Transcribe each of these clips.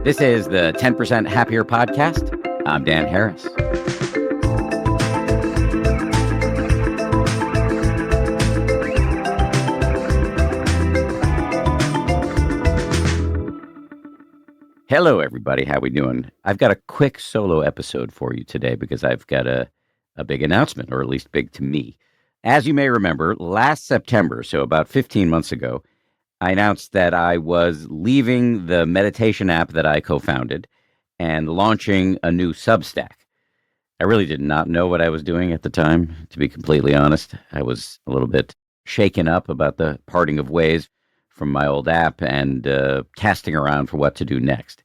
This is the 10% Happier Podcast. I'm Dan Harris. Hello, everybody. How we doing? I've got a quick solo episode for you today because I've got a big announcement, or at least big to me. As you may remember, last September, so about 15 months ago, I announced that I was leaving the meditation app that I co-founded and launching a new Substack. I really did not know what I was doing at the time, to be completely honest. I was a little bit shaken up about the parting of ways from my old app and casting around for what to do next.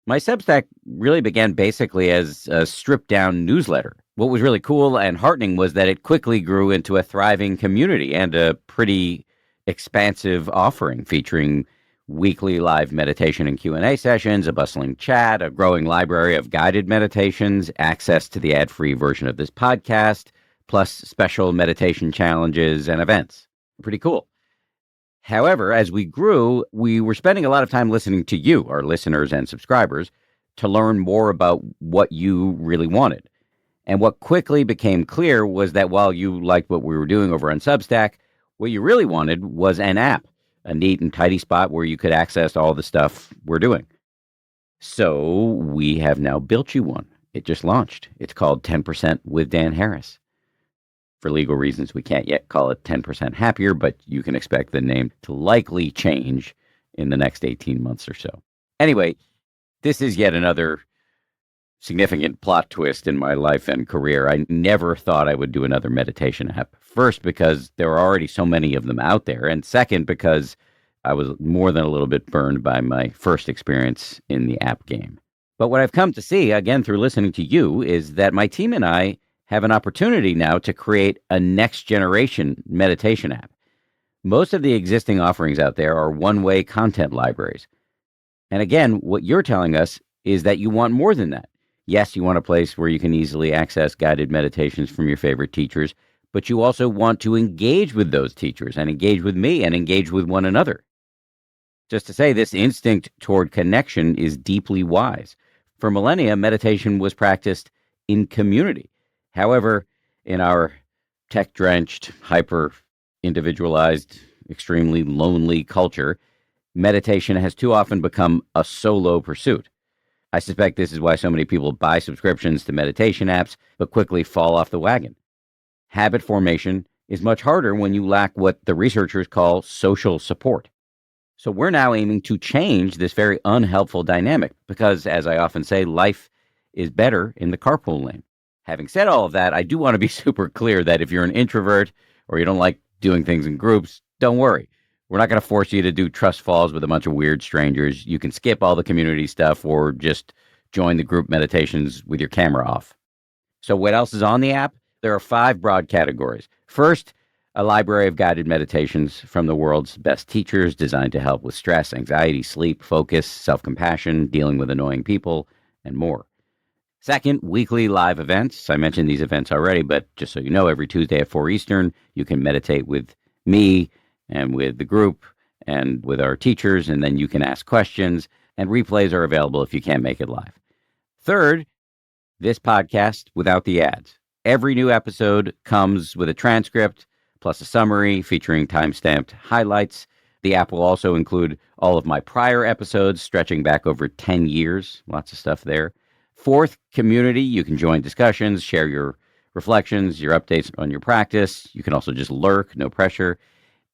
My Substack really began basically as a stripped-down newsletter. What was really cool and heartening was that it quickly grew into a thriving community and a pretty expansive offering featuring weekly live meditation and Q&A sessions, a bustling chat, a growing library of guided meditations, access to the ad-free version of this podcast, plus special meditation challenges and events. Pretty cool. However, as we grew, we were spending a lot of time listening to you, our listeners and subscribers, to learn more about what you really wanted. And what quickly became clear was that while you liked what we were doing over on Substack, what you really wanted was an app, a neat and tidy spot where you could access all the stuff we're doing. So we have now built you one. It just launched. It's called 10% with Dan Harris. For legal reasons, we can't yet call it 10% Happier, but you can expect the name to likely change in the next 18 months or so. Anyway, this is yet another significant plot twist in my life and career. I never thought I would do another meditation app. First, because there are already so many of them out there. And second, because I was more than a little bit burned by my first experience in the app game. But what I've come to see, again, through listening to you, is that my team and I have an opportunity now to create a next generation meditation app. Most of the existing offerings out there are one-way content libraries. And again, what you're telling us is that you want more than that. Yes, you want a place where you can easily access guided meditations from your favorite teachers, but you also want to engage with those teachers and engage with me and engage with one another. Just to say, this instinct toward connection is deeply wise. For millennia, meditation was practiced in community. However, in our tech-drenched, hyper-individualized, extremely lonely culture, meditation has too often become a solo pursuit. I suspect this is why so many people buy subscriptions to meditation apps, but quickly fall off the wagon. Habit formation is much harder when you lack what the researchers call social support. So we're now aiming to change this very unhelpful dynamic because, as I often say, life is better in the carpool lane. Having said all of that, I do want to be super clear that if you're an introvert or you don't like doing things in groups, don't worry. We're not going to force you to do trust falls with a bunch of weird strangers. You can skip all the community stuff or just join the group meditations with your camera off. So what else is on the app? There are 5 broad categories. First, a library of guided meditations from the world's best teachers designed to help with stress, anxiety, sleep, focus, self-compassion, dealing with annoying people, and more. Second, weekly live events. I mentioned these events already, but just so you know, every Tuesday at 4 Eastern, you can meditate with me and with the group and with our teachers, and then you can ask questions, and replays are available if you can't make it live. Third, this podcast without the ads. Every new episode comes with a transcript, plus a summary featuring time-stamped highlights. The app will also include all of my prior episodes, stretching back over 10 years. Lots of stuff there. Fourth, community. You can join discussions, share your reflections, your updates on your practice. You can also just lurk, no pressure.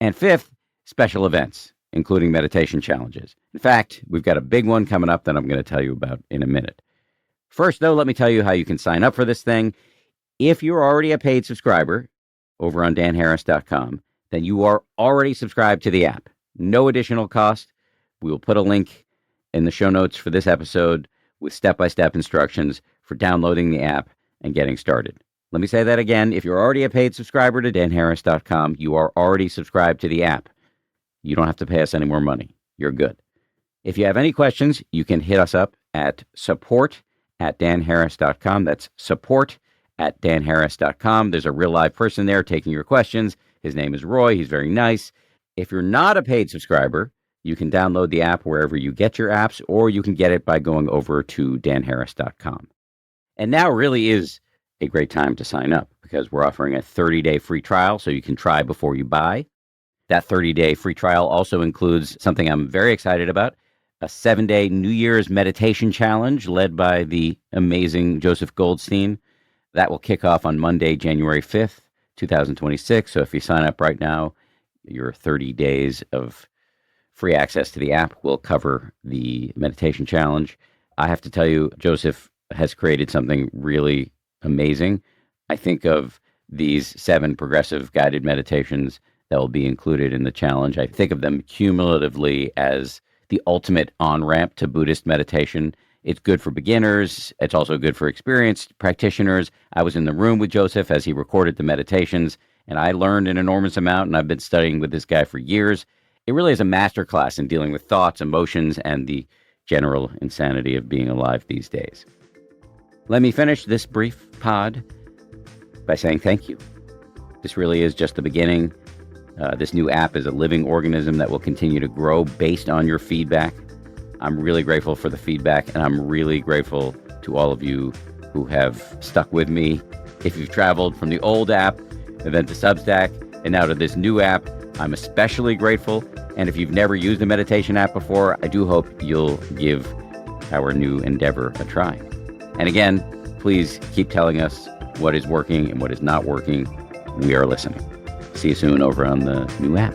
And fifth, special events, including meditation challenges. In fact, we've got a big one coming up that I'm going to tell you about in a minute. First, though, let me tell you how you can sign up for this thing. If you're already a paid subscriber over on danharris.com, then you are already subscribed to the app. No additional cost. We will put a link in the show notes for this episode with step-by-step instructions for downloading the app and getting started. Let me say that again. If you're already a paid subscriber to danharris.com, you are already subscribed to the app. You don't have to pay us any more money. You're good. If you have any questions, you can hit us up at support@danharris.com. That's support@danharris.com. There's a real live person there taking your questions. His name is Roy. He's very nice. If you're not a paid subscriber, You can download the app wherever you get your apps, or you can get it by going over to danharris.com. And now really is a great time to sign up because we're offering a 30-day free trial so you can try before you buy. That 30-day free trial also includes something I'm very excited about, a 7-day New Year's meditation challenge led by the amazing Joseph Goldstein. That will kick off on Monday, January 5th, 2026. So if you sign up right now, your 30 days of free access to the app will cover the meditation challenge. I have to tell you, Joseph has created something really amazing. I think of these 7 progressive guided meditations that will be included in the challenge. I think of them cumulatively as the ultimate on-ramp to Buddhist meditation. It's good for beginners. It's also good for experienced practitioners. I was in the room with Joseph as he recorded the meditations, and I learned an enormous amount, and I've been studying with this guy for years. It really is a masterclass in dealing with thoughts, emotions, and the general insanity of being alive these days. Let me finish this brief pod by saying thank you. This really is just the beginning. This new app is a living organism that will continue to grow based on your feedback. I'm really grateful for the feedback, and I'm really grateful to all of you who have stuck with me. If you've traveled from the old app, and then to Substack, and now to this new app, I'm especially grateful. And if you've never used a meditation app before, I do hope you'll give our new endeavor a try. And again, please keep telling us what is working and what is not working. We are listening. See you soon over on the new app.